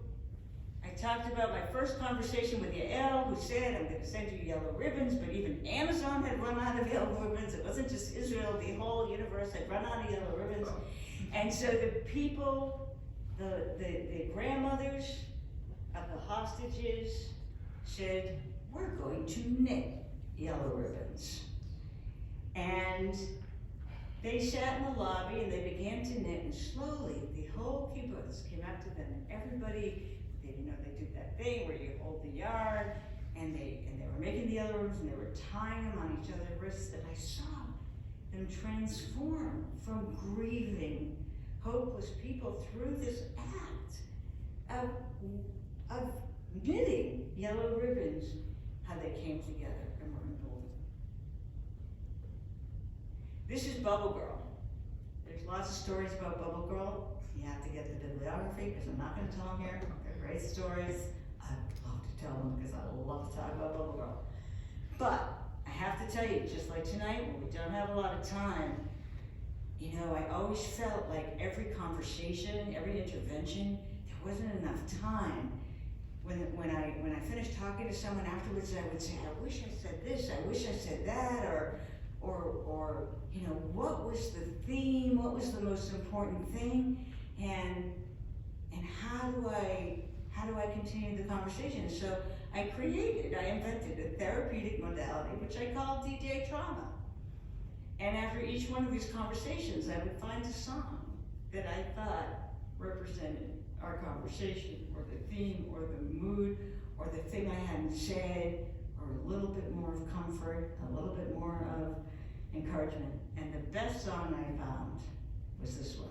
I talked about my first conversation with Yael, who said, I'm gonna send you yellow ribbons, but even Amazon had run out of yellow ribbons. It wasn't just Israel, the whole universe had run out of yellow ribbons. And so the people, the grandmothers, of the hostages said, we're going to knit yellow ribbons. And they sat in the lobby and they began to knit, and slowly the whole kibbutz came up to them, and everybody, they did that thing where you hold the yarn, and they were making the yellow ribbons, and they were tying them on each other's wrists, and I saw them transform from grieving, hopeless people through this act of knitting yellow ribbons, how they came together and were emboldened. This is Bubble Girl. There's lots of stories about Bubble Girl. You have to get the bibliography, because I'm not going to tell them here. They're great stories. I'd love to tell them, because I love to talk about Bubble Girl. But I have to tell you, just like tonight, when we don't have a lot of time, I always felt like every conversation, every intervention, there wasn't enough time. When I finished talking to someone afterwards, I would say, I wish I said this, I wish I said that, or what was the theme, what was the most important thing, and how do I continue the conversation? So I invented a therapeutic modality, which I call DJ Trauma. And after each one of these conversations, I would find a song that I thought represented our conversation, or the theme, or the mood, or the thing I hadn't said, or a little bit more of comfort, a little bit more of encouragement. And the best song I found was this one.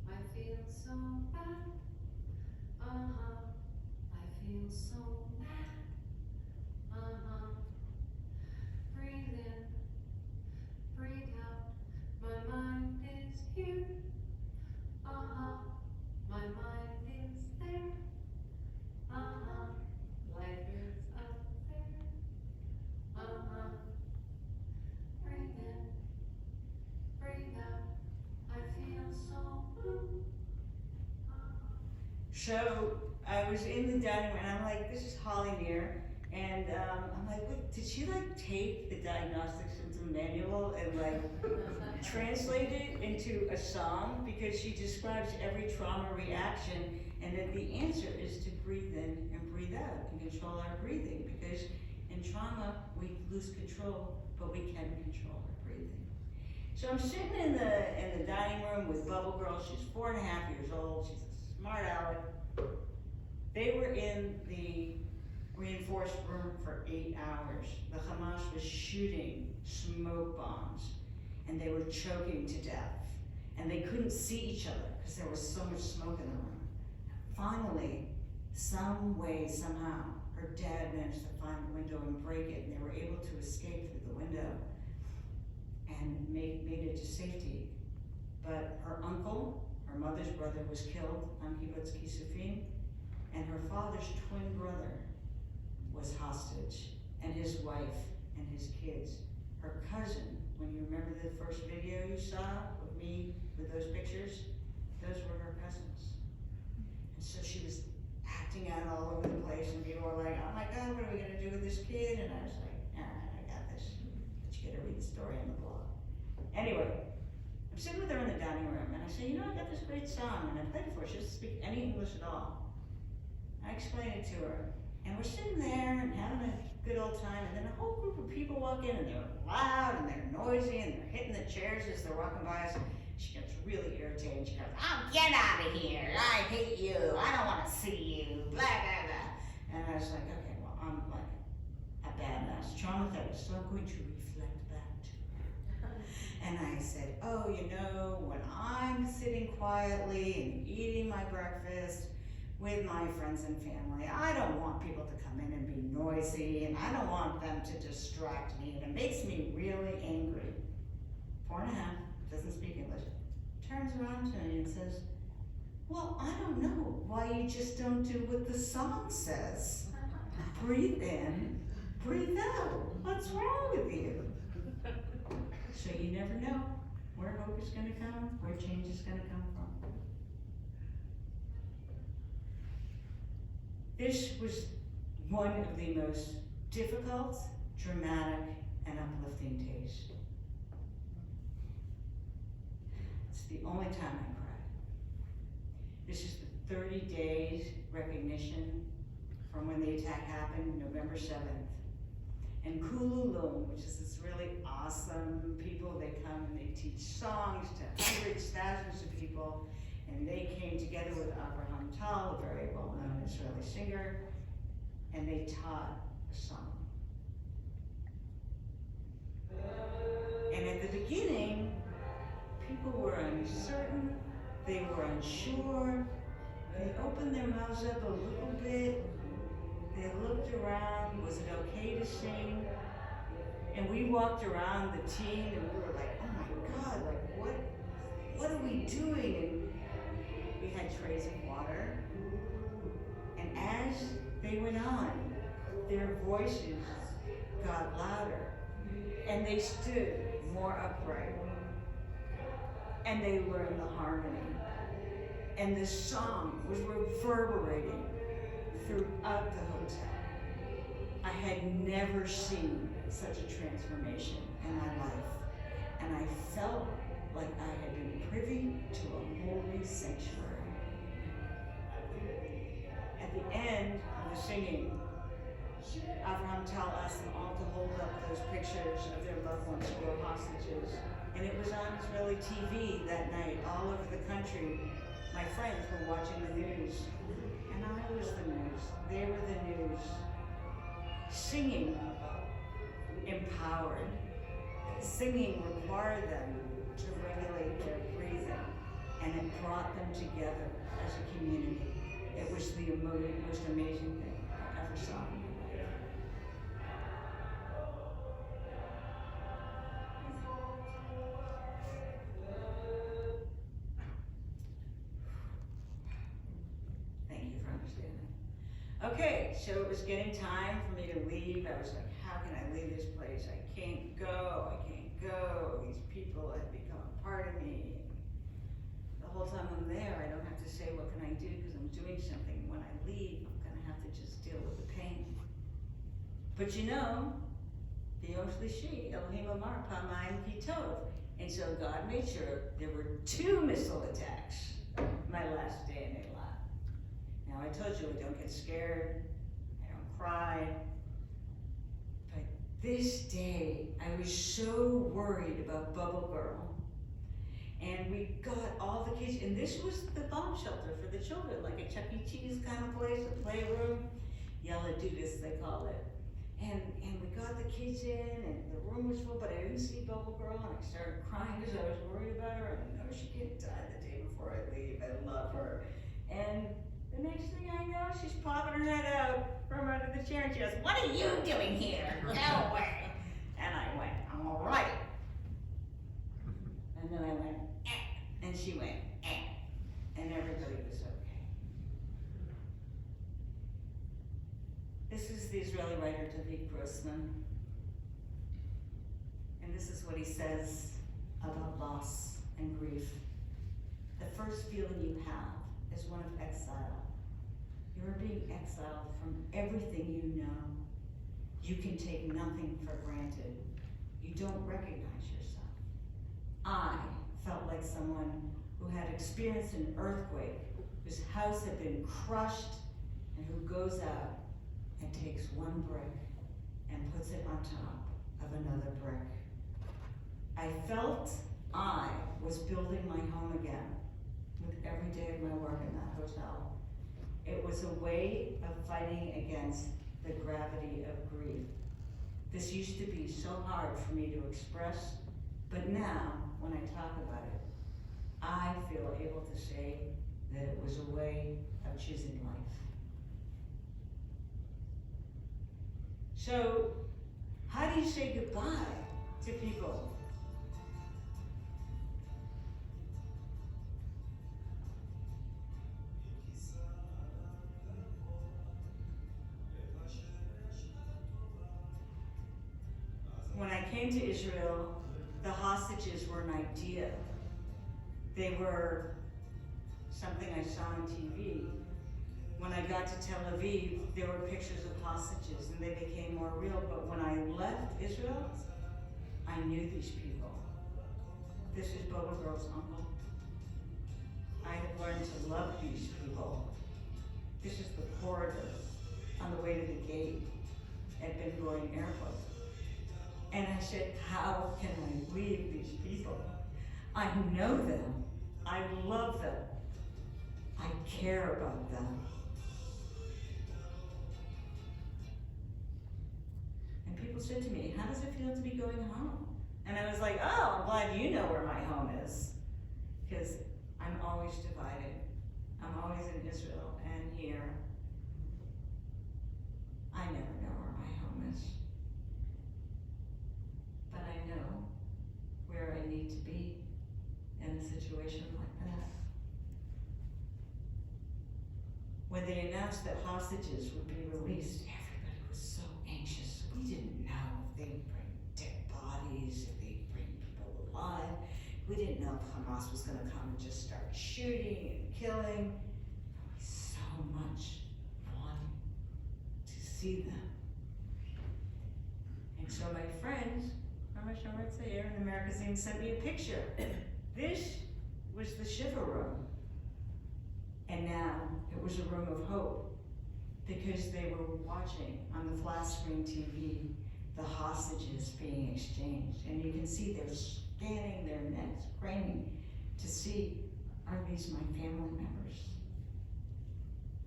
I feel so bad. I feel so mad. Breathe in, breathe out. My mind is here. My mind is there. Life is up there. Breathe in, breathe out. I feel so blue. So I was in the dining room, and I'm like, this is Holly Near, and I'm like, what, did she take the diagnostic symptom manual and translate it into a song? Because she describes every trauma reaction, and then the answer is to breathe in and breathe out and control our breathing, because in trauma trauma, we lose control, but we can control our breathing. So I'm sitting in the dining room with Bubble Girl. She's 4.5 years old. She's a smart aleck. They were in the reinforced room for 8 hours. The Hamas was shooting smoke bombs, and they were choking to death. And they couldn't see each other because there was so much smoke in the room. Finally, some way, somehow, her dad managed to find the window and break it, and they were able to escape through the window and made it to safety. But her uncle, her mother's brother, was killed on Kibbutz Kisufim, and her father's twin brother was hostage, and his wife and his kids. Her cousin, when you remember the first video you saw of me with those pictures, those were her cousins. And so she was acting out all over the place, and people were like, oh my God, what are we gonna do with this kid? And I was like, all right, I got this. But you gotta read the story on the blog. Anyway, I'm sitting with her in the dining room, and I say, you know, I got this great song, and I played it for her. She doesn't speak any English at all. I explained it to her, and we're sitting there and having a good old time, and then a whole group of people walk in, and they're loud, and they're noisy, and they're hitting the chairs as they're walking by us. She gets really irritated. She goes, oh, get out of here. I hate you. I don't want to see you. Blah, blah, blah. And I was like, okay, well, I'm like a badass trauma therapist, so I'm going to reflect back to her. And I said, oh, you know, when I'm sitting quietly and eating my breakfast with my friends and family, I don't want people to come in and be noisy, and I don't want them to distract me, and it makes me really angry. 4.5, doesn't speak English, turns around to me and says, well, I don't know why you just don't do what the song says. Breathe in, breathe out. What's wrong with you? So you never know where hope is gonna come, where change is gonna come from. This was one of the most difficult, dramatic, and uplifting days. It's the only time I cried. This is the 30 days recognition from when the attack happened, November 7th. And Kululum, which is this really awesome people, they come and they teach songs to hundreds, thousands of people. And they came together with Abraham Tal, a very well-known Israeli singer, and they taught a song. And at the beginning, people were uncertain, they were unsure, they opened their mouths up a little bit, they looked around, was it okay to sing? And we walked around the team and we were like, oh my God, like what are we doing? And we had trays of water, and as they went on, their voices got louder, and they stood more upright, and they learned the harmony, and the song was reverberating throughout the hotel. I had never seen such a transformation in my life, and I felt like I had been privy to a holy sanctuary. At the end of the singing, Avraham Tal asked them all to hold up those pictures of their loved ones who were hostages. And it was on Israeli TV that night, all over the country. My friends were watching the news, and I was the news. They were the news. Singing empowered. Singing required them to regulate their breathing, and it brought them together as a community. It was the most amazing thing I ever saw in my life. Thank you for understanding. Okay, so it was getting time for me to leave. I was like, how can I leave this place? I can't go, I can't go. These people have become a part of me. The whole time I'm there, I don't have to say, what can I do, because I'm doing something. When I leave, I'm gonna have to just deal with the pain. But you know, B'yom Shlishi, Elohim Amar Pamayim Ki Tov. And so God made sure there were 2 missile attacks my last day in Eilat. Now I told you I don't get scared, I don't cry, but this day, I was so worried about Bubble Girl. And we got all the kids, and this was the bomb shelter for the children, like a Chuck E. Cheese kind of place, a playroom. Yellow Dudas, they call it. And we got the kids in, and the room was full, but I didn't see Bubble Girl, and I started crying because I was worried about her. I know she could die the day before I leave. I love her. And the next thing I know, she's popping her head out from under the chair, and she goes, "What are you doing here? Go away." And I went, "All right." And then I went, "Eh," and she went, "Eh," and everybody was okay. This is the Israeli writer David Grossman. And this is what he says about loss and grief. The first feeling you have is one of exile. You are being exiled from everything you know. You can take nothing for granted. You don't recognize yourself. I felt like someone who had experienced an earthquake, whose house had been crushed, and who goes out and takes one brick and puts it on top of another brick. I felt I was building my home again with every day of my work in that hotel. It was a way of fighting against the gravity of grief. This used to be so hard for me to express, but now, when I talk about it, I feel able to say that it was a way of choosing life. So, how do you say goodbye to people? When I came to Israel, the hostages were an idea. They were something I saw on TV. When I got to Tel Aviv, there were pictures of hostages and they became more real. But when I left Israel, I knew these people. This is Bubble Girl's uncle. I had learned to love these people. This is the corridor on the way to the gate at Ben Gurion Airport. And I said, how can I leave these people? I know them. I love them. I care about them. And people said to me, how does it feel to be going home? And I was like, oh, I'm glad you know where my home is. Because I'm always divided. I'm always in Israel and here. I never know where my home is. But I know where I need to be in a situation like that. When they announced that hostages would be released, everybody was so anxious. We didn't know if they'd bring dead bodies, if they'd bring people alive. We didn't know if Hamas was gonna come and just start shooting and killing. But we so much wanted to see them. And so my friend, here in the magazine, sent me a picture. This was the Shiva room. And now it was a room of hope because they were watching on the flat screen TV the hostages being exchanged. And you can see they're scanning their necks, craning to see, are these my family members?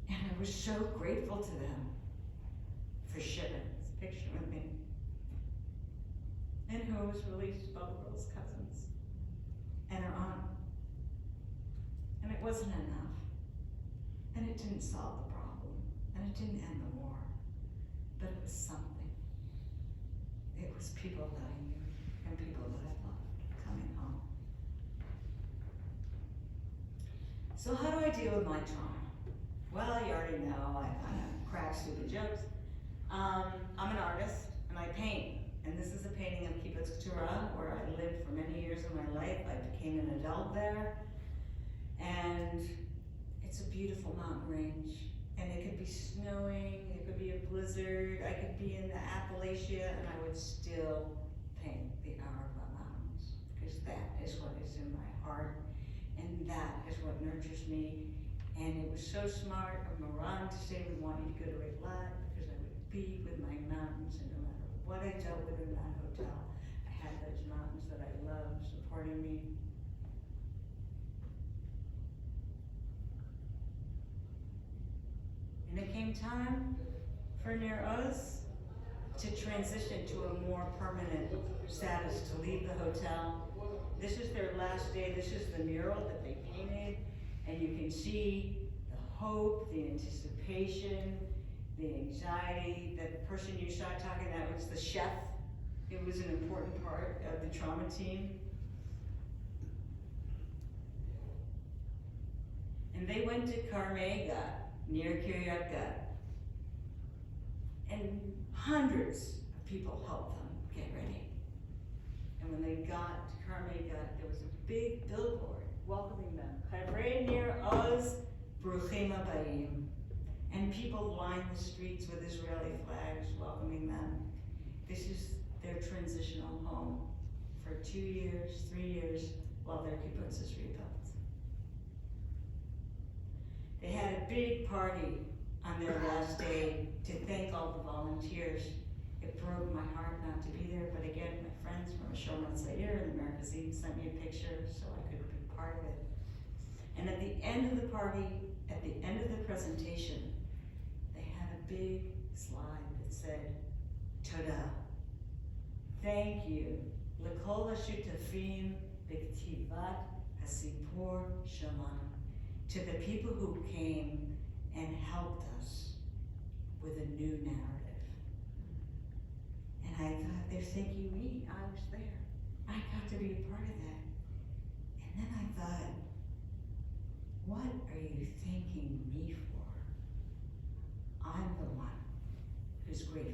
And I was so grateful to them for sharing this picture with me. And who was released? Bubble Girl's cousins and her aunt. And it wasn't enough. And it didn't solve the problem. And it didn't end the war. But it was something. It was people that I knew and people that I loved coming home. So how do I deal with my trauma? Well, you already know, I kind of crack stupid jokes. I'm an artist and I paint. And this is a painting of Kibbutz Keturah, where I lived for many years of my life. I became an adult there. And it's a beautiful mountain range. And it could be snowing, it could be a blizzard, I could be in the Appalachia, and I would still paint the Arava Mountains. Because that is what is in my heart, and that is what nurtures me. And it was so smart of Moran to say, we want you to go to Eilat, because I would be with my mountains, and no matter what I dealt with in that hotel. I had those mountains that I love supporting me. And it came time for Near Oz to transition to a more permanent status, to leave the hotel. This is their last day. This is the mural that they painted, and you can see the hope, the anticipation, the anxiety. That person you saw talking, that was the chef. It was an important part of the trauma team. And they went to Carmega, near Kiryat Gat. And hundreds of people helped them get ready. And when they got to Carmega, there was a big billboard welcoming them. Chavrei Nir Oz, Bruchim Habayim. And people lined the streets with Israeli flags welcoming them. This is their transitional home for 2 years, 3 years, while their kibbutz is rebuilt. They had a big party on their last day to thank all the volunteers. It broke my heart not to be there, but again, my friends from Shomer Zaire and the Merkazim sent me a picture so I could be part of it. And at the end of the party, at the end of the presentation, they had a big slide that said, Toda. Thank you. L'kol hashutafim b'ktivat hasipur shalom. To the people who came and helped us with a new narrative. And I thought, they're thanking me. I was there. I got to be a part of that. And then I thought, what are you thanking me for? I'm the one who's grateful